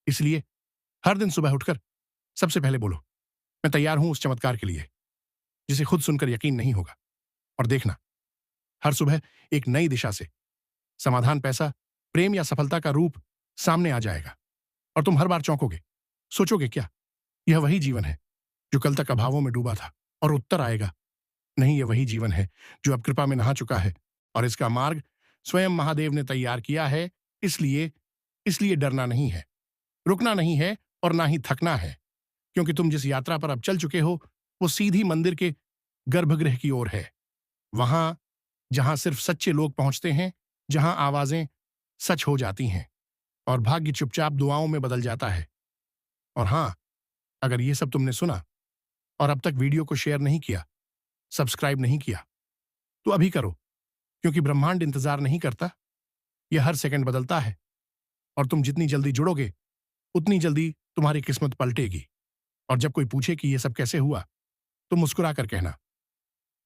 इसलिए हर दिन सुबह उठकर सबसे पहले बोलो, मैं तैयार हूं उस चमत्कार के लिए जिसे खुद सुनकर यकीन नहीं होगा। और देखना, हर सुबह एक नई दिशा से समाधान, पैसा, प्रेम या सफलता का रूप सामने आ जाएगा। और तुम हर बार चौंकोगे, सोचोगे क्या यह वही जीवन है जो कल तक अभावों में डूबा था? और उत्तर आएगा, नहीं, यह वही जीवन है जो अब कृपा में नहा चुका है। और इसका मार्ग स्वयं महादेव ने तैयार किया है। इसलिए इसलिए डरना नहीं है, रुकना नहीं है, और ना ही थकना है, क्योंकि तुम जिस यात्रा पर अब चल चुके हो वो सीधी मंदिर के गर्भगृह की ओर है। वहां जहां सिर्फ सच्चे लोग पहुंचते हैं, जहां आवाजें सच हो जाती हैं और भाग्य चुपचाप दुआओं में बदल जाता है। और हां, अगर ये सब तुमने सुना और अब तक वीडियो को शेयर नहीं किया, सब्सक्राइब नहीं किया, तो अभी करो, क्योंकि ब्रह्मांड इंतजार नहीं करता। यह हर सेकंड बदलता है, और तुम जितनी जल्दी जुड़ोगे उतनी जल्दी तुम्हारी किस्मत पलटेगी। और जब कोई पूछे कि यह सब कैसे हुआ, तो मुस्कुरा कर कहना,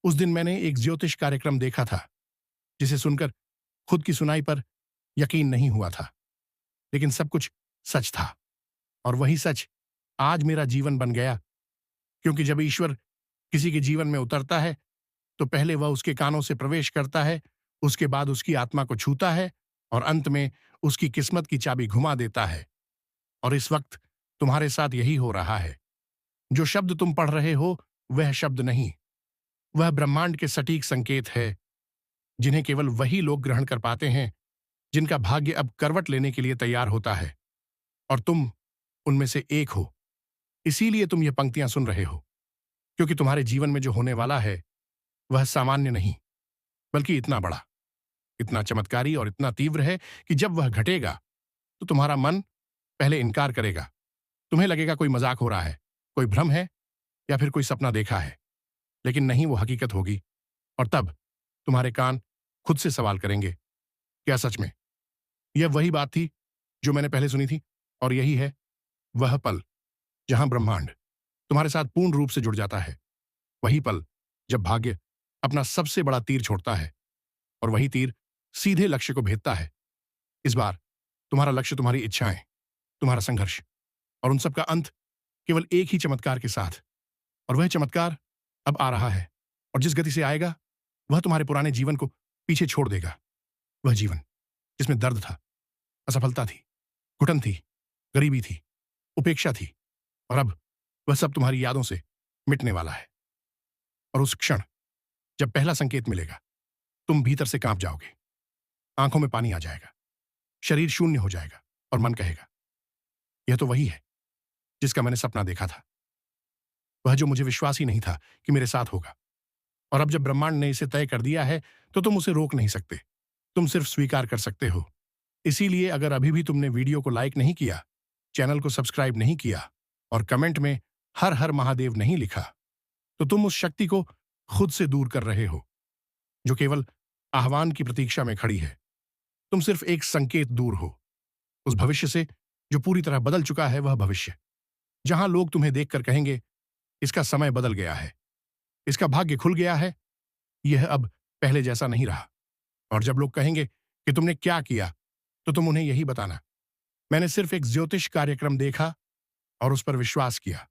उस दिन मैंने एक ज्योतिष कार्यक्रम देखा था जिसे सुनकर खुद की सुनाई पर यकीन नहीं हुआ था, लेकिन सब कुछ सच था। और वही सच आज मेरा जीवन बन गया। क्योंकि जब ईश्वर किसी के जीवन में उतरता है तो पहले वह उसके कानों से प्रवेश करता है, उसके बाद उसकी आत्मा को छूता है, और अंत में उसकी किस्मत की चाबी घुमा देता है। और इस वक्त तुम्हारे साथ यही हो रहा है। जो शब्द तुम पढ़ रहे हो वह शब्द नहीं, वह ब्रह्मांड के सटीक संकेत है, जिन्हें केवल वही लोग ग्रहण कर पाते हैं जिनका भाग्य अब करवट लेने के लिए तैयार होता है। और तुम उनमें से एक हो। इसीलिए तुम ये पंक्तियां सुन रहे हो, क्योंकि तुम्हारे जीवन में जो होने वाला है वह सामान्य नहीं, बल्कि इतना बड़ा, इतना चमत्कारी और इतना तीव्र है कि जब वह घटेगा तो तुम्हारा मन पहले इनकार करेगा। तुम्हें लगेगा कोई मजाक हो रहा है, कोई भ्रम है, या फिर कोई सपना देखा है। लेकिन नहीं, वो हकीकत होगी। और तब तुम्हारे कान खुद से सवाल करेंगे, क्या सच में यह वही बात थी जो मैंने पहले सुनी थी? और यही है वह पल जहां ब्रह्मांड तुम्हारे साथ पूर्ण रूप से जुड़ जाता है। वही पल जब भाग्य अपना सबसे बड़ा तीर छोड़ता है, और वही तीर सीधे लक्ष्य को भेदता है। इस बार तुम्हारा लक्ष्य, तुम्हारी इच्छाएं, तुम्हारा संघर्ष, और उन सब का अंत केवल एक ही चमत्कार के साथ। और वह चमत्कार अब आ रहा है, और जिस गति से आएगा वह तुम्हारे पुराने जीवन को पीछे छोड़ देगा। वह जीवन जिसमें दर्द था, असफलता थी, घुटन थी, गरीबी थी, उपेक्षा थी, और अब वह सब तुम्हारी यादों से मिटने वाला है। और उस क्षण जब पहला संकेत मिलेगा, तुम भीतर से कांप जाओगे, आंखों में पानी आ जाएगा, शरीर शून्य हो जाएगा, और मन कहेगा, यह तो वही है जिसका मैंने सपना देखा था, वह जो मुझे विश्वास ही नहीं था कि मेरे साथ होगा। और अब जब ब्रह्मांड ने इसे तय कर दिया है तो तुम उसे रोक नहीं सकते, तुम सिर्फ स्वीकार कर सकते हो। इसीलिए अगर अभी भी तुमने वीडियो को लाइक नहीं किया, चैनल को सब्सक्राइब नहीं किया, और कमेंट में हर हर महादेव नहीं लिखा, तो तुम उस शक्ति को खुद से दूर कर रहे हो जो केवल आह्वान की प्रतीक्षा में खड़ी है। तुम सिर्फ एक संकेत दूर हो उस भविष्य से जो पूरी तरह बदल चुका है। वह भविष्य जहां लोग तुम्हें देखकर कहेंगे, इसका समय बदल गया है, इसका भाग्य खुल गया है, यह अब पहले जैसा नहीं रहा। और जब लोग कहेंगे कि तुमने क्या किया, तो तुम उन्हें यही बताना, मैंने सिर्फ एक ज्योतिष कार्यक्रम देखा और उस पर विश्वास किया,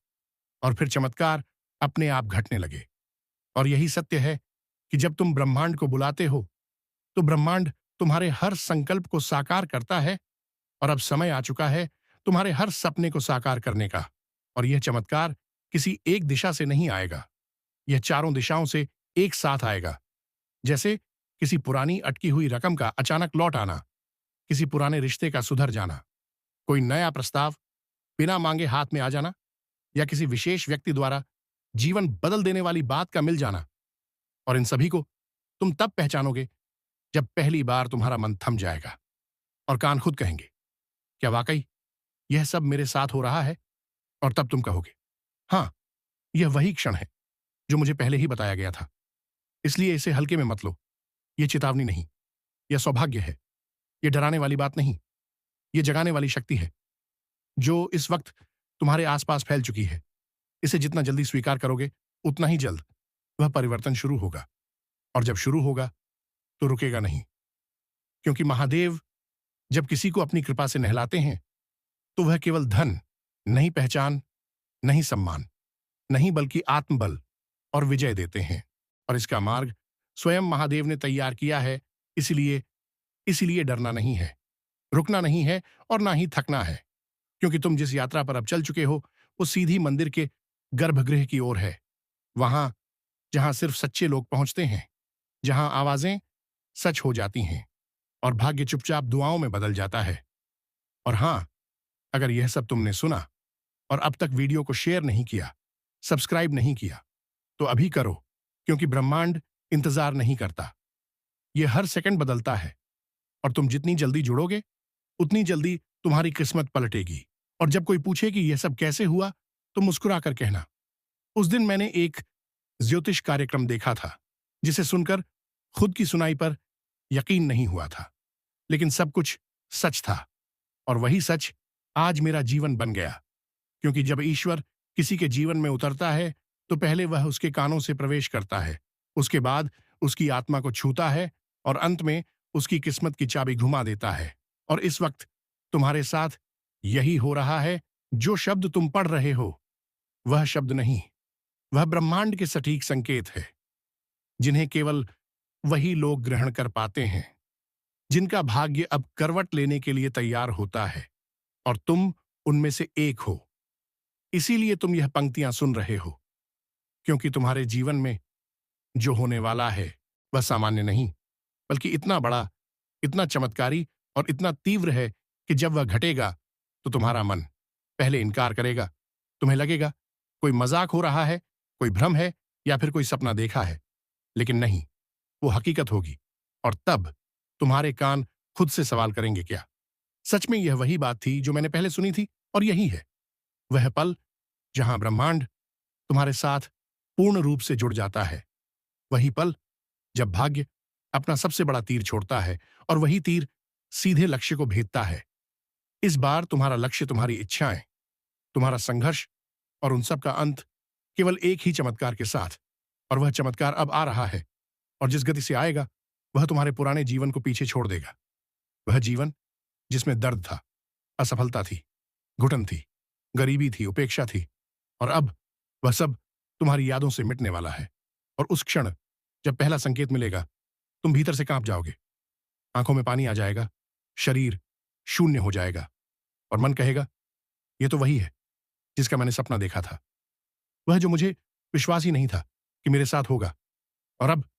और फिर चमत्कार अपने आप घटने लगे। और यही सत्य है कि जब तुम ब्रह्मांड को बुलाते हो तो ब्रह्मांड तुम्हारे हर संकल्प को साकार करता है। और अब समय आ चुका है तुम्हारे हर सपने को साकार करने का। और यह चमत्कार किसी एक दिशा से नहीं आएगा, यह चारों दिशाओं से एक साथ आएगा। जैसे किसी पुरानी अटकी हुई रकम का अचानक लौट आना, किसी पुराने रिश्ते का सुधर जाना, कोई नया प्रस्ताव बिना मांगे हाथ में आ जाना, या किसी विशेष व्यक्ति द्वारा जीवन बदल देने वाली बात का मिल जाना। और इन सभी को तुम तब पहचानोगे जब पहली बार तुम्हारा मन थम जाएगा और कान खुद कहेंगे, क्या वाकई यह सब मेरे साथ हो रहा है? और तब तुम कहोगे, हां, यह वही क्षण है जो मुझे पहले ही बताया गया था। इसलिए इसे हल्के में मत लो, ये चेतावनी नहीं, यह सौभाग्य है। ये डराने वाली बात नहीं, ये जगाने वाली शक्ति है, जो इस वक्त तुम्हारे आसपास फैल चुकी है। इसे जितना जल्दी स्वीकार करोगे, उतना ही जल्द वह परिवर्तन शुरू होगा। और जब शुरू होगा, तो रुकेगा नहीं। क्योंकि महादेव जब किसी को अपनी कृपा से नहलाते हैं, तो वह केवल धन, नहीं पहचान, नहीं सम्मान, नहीं बल्कि आत्मबल और विजय देते हैं। और इसका मार्ग स्वयं महादेव ने तैयार किया है। इसीलिए डरना नहीं है, रुकना नहीं है और ना ही थकना है। क्योंकि तुम जिस यात्रा पर अब चल चुके हो, वो सीधी मंदिर के गर्भगृह की ओर है। वहां जहां सिर्फ सच्चे लोग पहुंचते हैं, जहां आवाजें सच हो जाती हैं और भाग्य चुपचाप दुआओं में बदल जाता है। और हां, अगर यह सब तुमने सुना और अब तक वीडियो को शेयर नहीं किया, सब्सक्राइब नहीं किया, तो अभी करो। क्योंकि ब्रह्मांड इंतजार नहीं करता, यह हर सेकंड बदलता है। और तुम जितनी जल्दी जुड़ोगे, उतनी जल्दी तुम्हारी किस्मत पलटेगी। और जब कोई पूछे कि यह सब कैसे हुआ, तो मुस्कुराकर कहना, उस दिन मैंने एक ज्योतिष कार्यक्रम देखा था, जिसे सुनकर खुद की सुनाई पर यकीन नहीं हुआ था। लेकिन सब कुछ सच था, और वही सच आज मेरा जीवन बन गया। क्योंकि जब ईश्वर किसी के जीवन में उतरता है, तो पहले वह उसके कानों से प्रवेश करता है, उसके बाद उसकी आत्मा को छूता है, और अंत में उसकी किस्मत की चाबी घुमा देता है। और इस वक्त तुम्हारे साथ यही हो रहा है। जो शब्द तुम पढ़ रहे हो, वह शब्द नहीं, वह ब्रह्मांड के सटीक संकेत है, जिन्हें केवल वही लोग ग्रहण कर पाते हैं, जिनका भाग्य अब करवट लेने के लिए तैयार होता है। और तुम उनमें से एक हो। इसीलिए तुम यह पंक्तियां सुन रहे हो, क्योंकि तुम्हारे जीवन में जो होने वाला है, वह सामान्य नहीं, बल्कि इतना बड़ा, इतना चमत्कारी और इतना तीव्र है कि जब वह घटेगा, तो तुम्हारा मन पहले इनकार करेगा। तुम्हें लगेगा कोई मजाक हो रहा है, कोई भ्रम है, या फिर कोई सपना देखा है। लेकिन नहीं, वो हकीकत होगी। और तब तुम्हारे कान खुद से सवाल करेंगे, क्या सच में यह वही बात थी जो मैंने पहले सुनी थी? और यही है वह पल जहां ब्रह्मांड तुम्हारे साथ पूर्ण रूप से जुड़ जाता है। वही पल जब भाग्य अपना सबसे बड़ा तीर छोड़ता है, और वही तीर सीधे लक्ष्य को भेदता है। इस बार तुम्हारा लक्ष्य, तुम्हारी इच्छाएं, तुम्हारा संघर्ष और उन सब का अंत केवल एक ही चमत्कार के साथ। और वह चमत्कार अब आ रहा है, और जिस गति से आएगा, वह तुम्हारे पुराने जीवन को पीछे छोड़ देगा। वह जीवन जिसमें दर्द था, असफलता थी, घुटन थी, गरीबी थी, उपेक्षा थी। और अब वह सब तुम्हारी यादों से मिटने वाला है। और उस क्षण जब पहला संकेत मिलेगा, तुम भीतर से कांप जाओगे, आंखों में पानी आ जाएगा, शरीर शून्य हो जाएगा, और मन कहेगा, यह तो वही है जिसका मैंने सपना देखा था, वह जो मुझे विश्वास ही नहीं था कि मेरे साथ होगा। और अब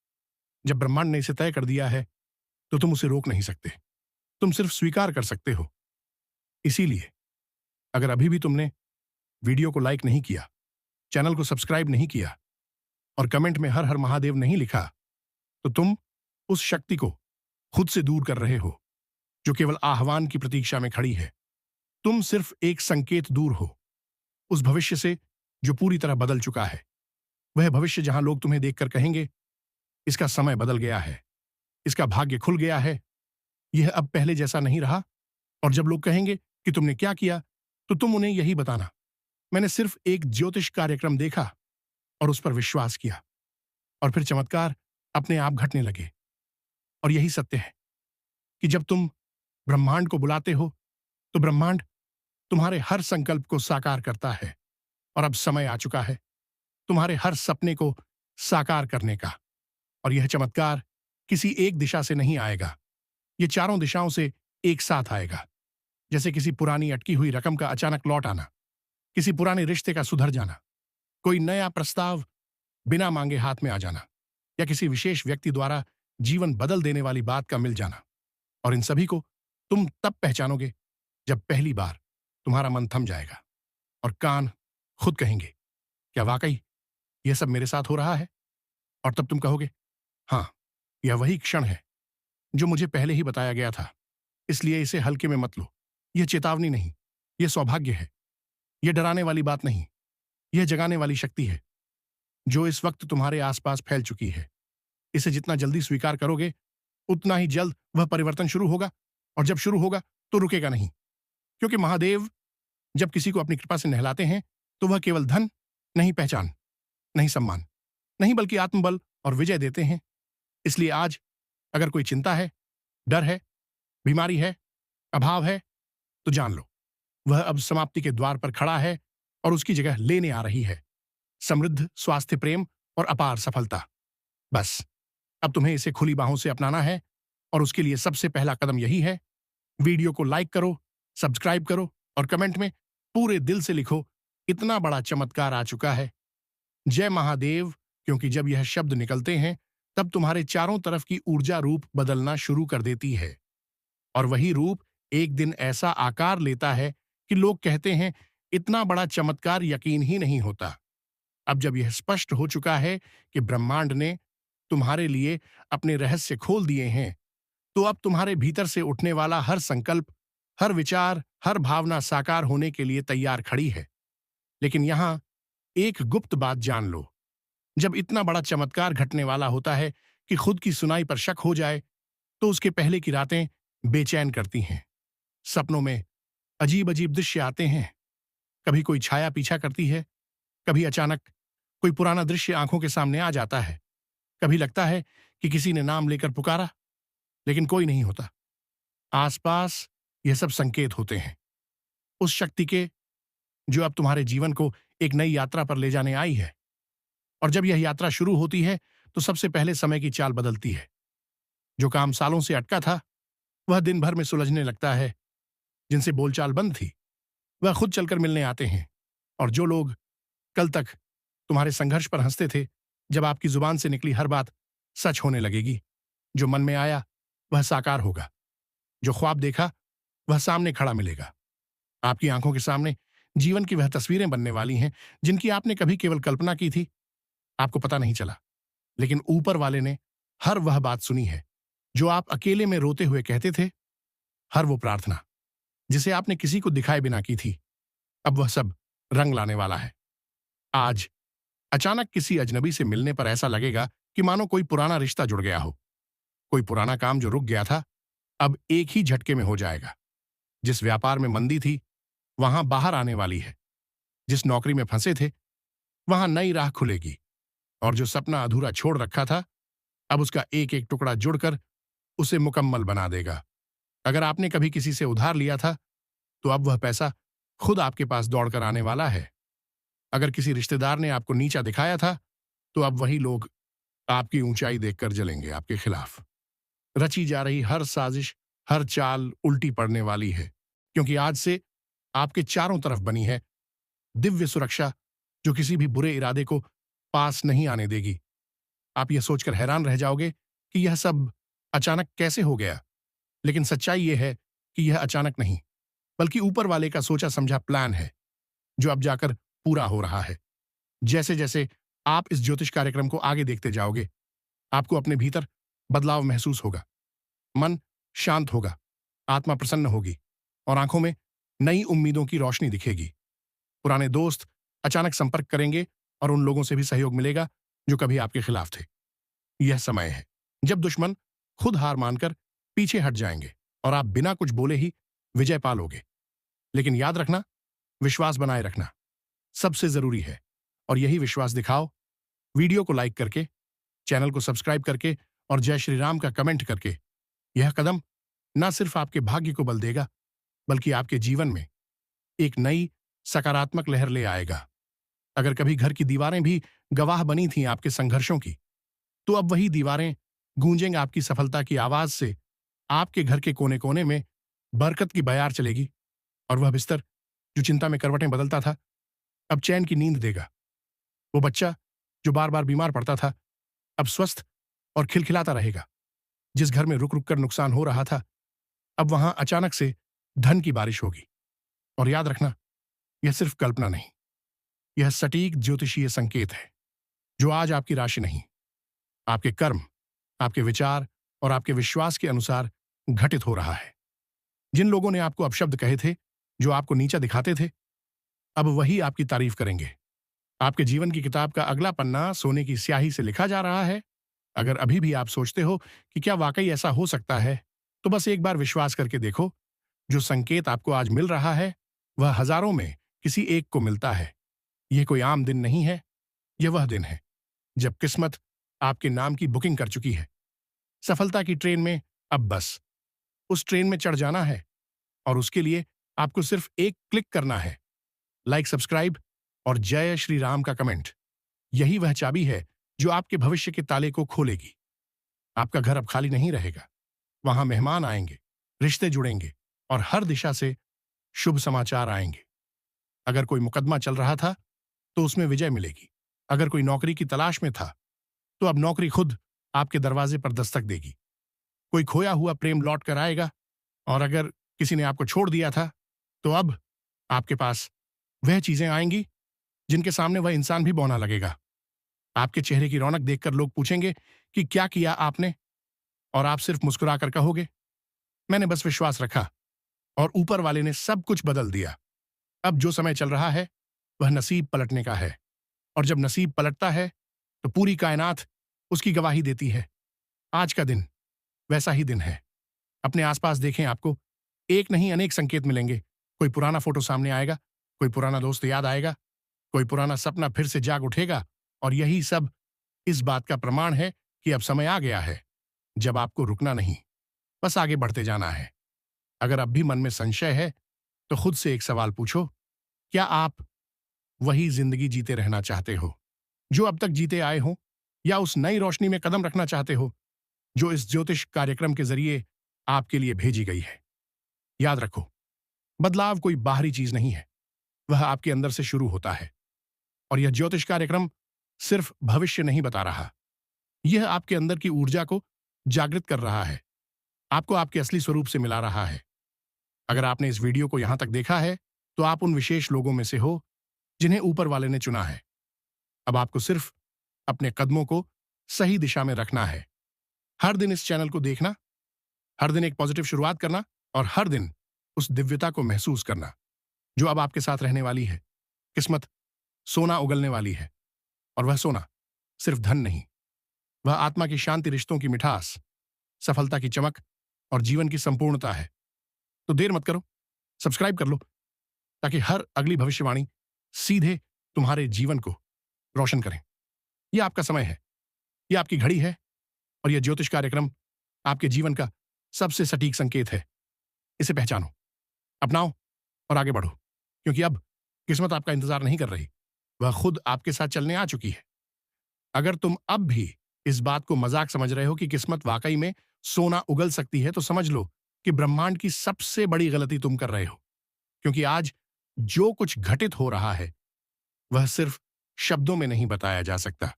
जब ब्रह्मांड ने इसे तय कर दिया है, तो तुम उसे रोक नहीं सकते, तुम सिर्फ स्वीकार कर सकते हो। इसीलिए अगर अभी भी तुमने वीडियो को लाइक नहीं किया, चैनल को सब्सक्राइब नहीं किया, और कमेंट में हर हर महादेव नहीं लिखा, तो तुम उस शक्ति को खुद से दूर कर रहे हो, जो केवल आह्वान की प्रतीक्षा में खड़ी है। तुम सिर्फ एक संकेत दूर हो, उस भविष्य से जो पूरी तरह बदल चुका है। वह भविष्य जहां लोग तुम्हें देखकर कहेंगे, इसका समय बदल गया है, इसका भाग्य खुल गया है, यह अब पहले जैसा नहीं रहा। और जब लोग कहेंगे कि तुमने क्या किया, तो तुम उन्हें यही बताना, मैंने सिर्फ एक ज्योतिष कार्यक्रम देखा और उस पर विश्वास किया, और फिर चमत्कार अपने आप घटने लगे। और यही सत्य है कि जब तुम ब्रह्मांड को बुलाते हो, तो ब्रह्मांड तुम्हारे हर संकल्प को साकार करता है। और अब समय आ चुका है तुम्हारे हर सपने को साकार करने का। और यह चमत्कार किसी एक दिशा से नहीं आएगा, यह चारों दिशाओं से एक साथ आएगा। जैसे किसी पुरानी अटकी हुई रकम का अचानक लौट आना, किसी पुराने रिश्ते का सुधर जाना, कोई नया प्रस्ताव बिना मांगे हाथ में आ जाना, या किसी विशेष व्यक्ति द्वारा जीवन बदल देने वाली बात का मिल जाना। और इन सभी को तुम तब पहचानोगे जब पहली बार तुम्हारा मन थम जाएगा, और कान खुद कहेंगे, क्या वाकई यह सब मेरे साथ हो रहा है? और तब तुम कहोगे, हाँ, यह वही क्षण है जो मुझे पहले ही बताया गया था। इसलिए इसे हल्के में मत लो। यह चेतावनी नहीं, यह सौभाग्य है। यह डराने वाली बात नहीं, यह जगाने वाली शक्ति है, जो इस वक्त तुम्हारे आसपास फैल चुकी है। इसे जितना जल्दी स्वीकार करोगे, उतना ही जल्द वह परिवर्तन शुरू होगा, और जब शुरू होगा तो रुकेगा नहीं। क्योंकि महादेव जब किसी को अपनी कृपा से नहलाते हैं तो वह केवल धन नहीं, पहचान नहीं, सम्मान नहीं, बल्कि आत्मबल और विजय देते हैं। इसलिए आज अगर कोई चिंता है, डर है, बीमारी है, अभाव है, तो जान लो वह अब समाप्ति के द्वार पर खड़ा है और उसकी जगह लेने आ रही है समृद्ध स्वास्थ्य, प्रेम और अपार सफलता। बस अब तुम्हें इसे खुली बाहों से अपनाना है, और उसके लिए सबसे पहला कदम यही है, वीडियो को लाइक करो, सब्सक्राइब करो और कमेंट में पूरे दिल से लिखो, इतना बड़ा चमत्कार आ चुका है, जय महादेव। क्योंकि जब यह शब्द निकलते हैं तब तुम्हारे चारों तरफ की ऊर्जा रूप बदलना शुरू कर देती है, और वही रूप एक दिन ऐसा आकार लेता है कि लोग कहते हैं इतना बड़ा चमत्कार यकीन ही नहीं होता। अब जब यह स्पष्ट हो चुका है कि ब्रह्मांड ने तुम्हारे लिए अपने रहस्य खोल दिए हैं, तो अब तुम्हारे भीतर से उठने वाला हर संकल्प, हर विचार, हर भावना साकार होने के लिए तैयार खड़ी है। लेकिन यहां एक गुप्त बात जान लो, जब इतना बड़ा चमत्कार घटने वाला होता है कि खुद की सुनाई पर शक हो जाए, तो उसके पहले की रातें बेचैन करती हैं। सपनों में अजीब अजीब दृश्य आते हैं, कभी कोई छाया पीछा करती है, कभी अचानक कोई पुराना दृश्य आंखों के सामने आ जाता है, कभी लगता है कि किसी ने नाम लेकर पुकारा, लेकिन कोई नहीं होता। आसपास यह सब संकेत होते हैं उस शक्ति के, जो अब तुम्हारे जीवन को एक नई यात्रा पर ले जाने आई है। और जब यह यात्रा शुरू होती है तो सबसे पहले समय की चाल बदलती है। जो काम सालों से अटका था वह दिन भर में सुलझने लगता है। जिनसे बोलचाल बंद थी वह खुद चलकर मिलने आते हैं। और जो लोग कल तक तुम्हारे संघर्ष पर हंसते थे, जब आपकी जुबान से निकली हर बात सच होने लगेगी। जो मन में आया वह साकार होगा, जो ख्वाब देखा वह सामने खड़ा मिलेगा। आपकी आंखों के सामने जीवन की वह तस्वीरें बनने वाली हैं जिनकी आपने कभी केवल कल्पना की थी। आपको पता नहीं चला, लेकिन ऊपर वाले ने हर वह बात सुनी है जो आप अकेले में रोते हुए कहते थे। हर वो प्रार्थना जिसे आपने किसी को दिखाए बिना की थी, अब वह सब रंग लाने वाला है। आज अचानक किसी अजनबी से मिलने पर ऐसा लगेगा कि मानो कोई पुराना रिश्ता जुड़ गया हो। कोई पुराना काम जो रुक गया था अब एक ही झटके में हो जाएगा। जिस व्यापार में मंदी थी वहां बाहर आने वाली है। जिस नौकरी में फंसे थे वहां नई राह खुलेगी। और जो सपना अधूरा छोड़ रखा था अब उसका एक एक टुकड़ा जुड़कर उसे मुकम्मल बना देगा। अगर आपने कभी किसी से उधार लिया था तो अब वह पैसा खुद आपके पास दौड़कर आने वाला है। अगर किसी रिश्तेदार ने आपको नीचा दिखाया था तो अब वही लोग आपकी ऊंचाई देखकर जलेंगे आपके खिलाफ। रची जा रही हर साजिश, हर चाल उल्टी पड़ने वाली है, क्योंकि आज से आपके चारों तरफ बनी है दिव्य सुरक्षा जो किसी भी बुरे इरादे को पास नहीं आने देगी। आप यह सोचकर हैरान रह जाओगे कि यह सब अचानक कैसे हो गया, लेकिन सच्चाई यह है कि यह अचानक नहीं, बल्कि ऊपर वाले का सोचा समझा प्लान है जो अब जाकर पूरा हो रहा है। जैसे जैसे आप इस ज्योतिष कार्यक्रम को आगे देखते जाओगे, आपको अपने भीतर बदलाव महसूस होगा। मन शांत होगा, आत्मा प्रसन्न होगी और आंखों में नई उम्मीदों की रोशनी दिखेगी। पुराने दोस्त अचानक संपर्क करेंगे और उन लोगों से भी सहयोग मिलेगा जो कभी आपके खिलाफ थे। यह समय है जब दुश्मन खुद हार मानकर पीछे हट जाएंगे और आप बिना कुछ बोले ही विजय पालोगे। लेकिन याद रखना, विश्वास बनाए रखना सबसे जरूरी है, और यही विश्वास दिखाओ वीडियो को लाइक करके, चैनल को सब्सक्राइब करके और जय श्री राम का कमेंट करके। यह कदम न सिर्फ आपके भाग्य को बल देगा, बल्कि आपके जीवन में एक नई सकारात्मक लहर ले आएगा। अगर कभी घर की दीवारें भी गवाह बनी थीं आपके संघर्षों की, तो अब वही दीवारें गूंजेंगे आपकी सफलता की आवाज से। आपके घर के कोने कोने में बरकत की बयार चलेगी, और वह बिस्तर जो चिंता में करवटें बदलता था अब चैन की नींद देगा। वो बच्चा जो बार बार बीमार पड़ता था अब स्वस्थ और खिलखिलाता रहेगा। जिस घर में रुक रुक कर नुकसान हो रहा था अब वहां अचानक से धन की बारिश होगी। और याद रखना, यह सिर्फ कल्पना नहीं, यह सटीक ज्योतिषीय संकेत है जो आज आपकी राशि नहीं, आपके कर्म, आपके विचार और आपके विश्वास के अनुसार घटित हो रहा है। जिन लोगों ने आपको अपशब्द कहे थे, जो आपको नीचा दिखाते थे, अब वही आपकी तारीफ करेंगे। आपके जीवन की किताब का अगला पन्ना सोने की स्याही से लिखा जा रहा है, अगर अभी भी आप सोचते हो कि क्या वाकई ऐसा हो सकता है, तो बस एक बार विश्वास करके देखो। जो संकेत आपको आज मिल रहा है, वह हजारों में किसी एक को मिलता है। यह कोई आम दिन नहीं है, यह वह दिन है जब किस्मत आपके नाम की बुकिंग कर चुकी है। सफलता की ट्रेन में अब बस उस ट्रेन में चढ़ जाना है, और उसके लिए आपको सिर्फ एक क्लिक करना है। लाइक, सब्सक्राइब और जय श्री राम का कमेंट। यही वह चाबी है जो आपके भविष्य के ताले को खोलेगी। आपका घर अब खाली नहीं रहेगा। वहां मेहमान आएंगे, रिश्ते जुड़ेंगे और हर दिशा से शुभ समाचार आएंगे। अगर कोई मुकदमा चल रहा था, तो उसमें विजय मिलेगी। अगर कोई नौकरी की तलाश में था, तो अब नौकरी खुद आपके दरवाजे पर दस्तक देगी। कोई खोया हुआ प्रेम लौट कर आएगा, और अगर किसी ने आपको छोड़ दिया था, तो अब आपके पास वह चीजें आएंगी जिनके सामने वह इंसान भी बौना लगेगा। आपके चेहरे की रौनक देखकर लोग पूछेंगे कि क्या किया आपने, और आप सिर्फ मुस्कुराकर कहोगे, मैंने बस विश्वास रखा और ऊपर वाले ने सब कुछ बदल दिया। अब जो समय चल रहा है, वह नसीब पलटने का है, और जब नसीब पलटता है, तो पूरी कायनात उसकी गवाही देती है। आज का दिन वैसा ही दिन है। अपने आसपास देखें, आपको एक नहीं अनेक संकेत मिलेंगे। कोई पुराना फोटो सामने आएगा, कोई पुराना दोस्त याद आएगा, कोई पुराना सपना फिर से जाग उठेगा, और यही सब इस बात का प्रमाण है कि अब समय आ गया है जब आपको रुकना नहीं, बस आगे बढ़ते जाना है। अगर अब भी मन में संशय है, तो खुद से एक सवाल पूछो, क्या आप वही जिंदगी जीते रहना चाहते हो जो अब तक जीते आए हो, या उस नई रोशनी में कदम रखना चाहते हो जो इस ज्योतिष कार्यक्रम के जरिए आपके लिए भेजी गई है? याद रखो, बदलाव कोई बाहरी चीज नहीं है, वह आपके अंदर से शुरू होता है। और यह ज्योतिष कार्यक्रम सिर्फ भविष्य नहीं बता रहा, यह आपके अंदर की ऊर्जा को जागृत कर रहा है, आपको आपके असली स्वरूप से मिला रहा है। अगर आपने इस वीडियो को यहां तक देखा है, तो आप उन विशेष लोगों में से हो जिन्हें ऊपर वाले ने चुना है। अब आपको सिर्फ अपने कदमों को सही दिशा में रखना है। हर दिन इस चैनल को देखना, हर दिन एक पॉजिटिव शुरुआत करना, और हर दिन उस दिव्यता को महसूस करना जो अब आपके साथ रहने वाली है। किस्मत सोना उगलने वाली है, और वह सोना सिर्फ धन नहीं, वह आत्मा की शांति, रिश्तों की मिठास, सफलता की चमक और जीवन की संपूर्णता है। तो देर मत करो, सब्सक्राइब कर लो, ताकि हर अगली भविष्यवाणी सीधे तुम्हारे जीवन को रोशन करें। यह आपका समय है, यह आपकी घड़ी है, और यह ज्योतिष कार्यक्रम आपके जीवन का सबसे सटीक संकेत है। इसे पहचानो, अपनाओ और आगे बढ़ो, क्योंकि अब किस्मत आपका इंतजार नहीं कर रही, वह खुद आपके साथ चलने आ चुकी है। अगर तुम अब भी इस बात को मजाक समझ रहे हो कि किस्मत वाकई में सोना उगल सकती है, तो समझ लो कि ब्रह्मांड की सबसे बड़ी गलती तुम कर रहे हो। क्योंकि आज जो कुछ घटित हो रहा है, वह सिर्फ शब्दों में नहीं बताया जा सकता,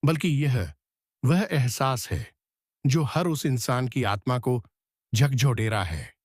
बल्कि यह वह एहसास है जो हर उस इंसान की आत्मा को झकझोरेरा है।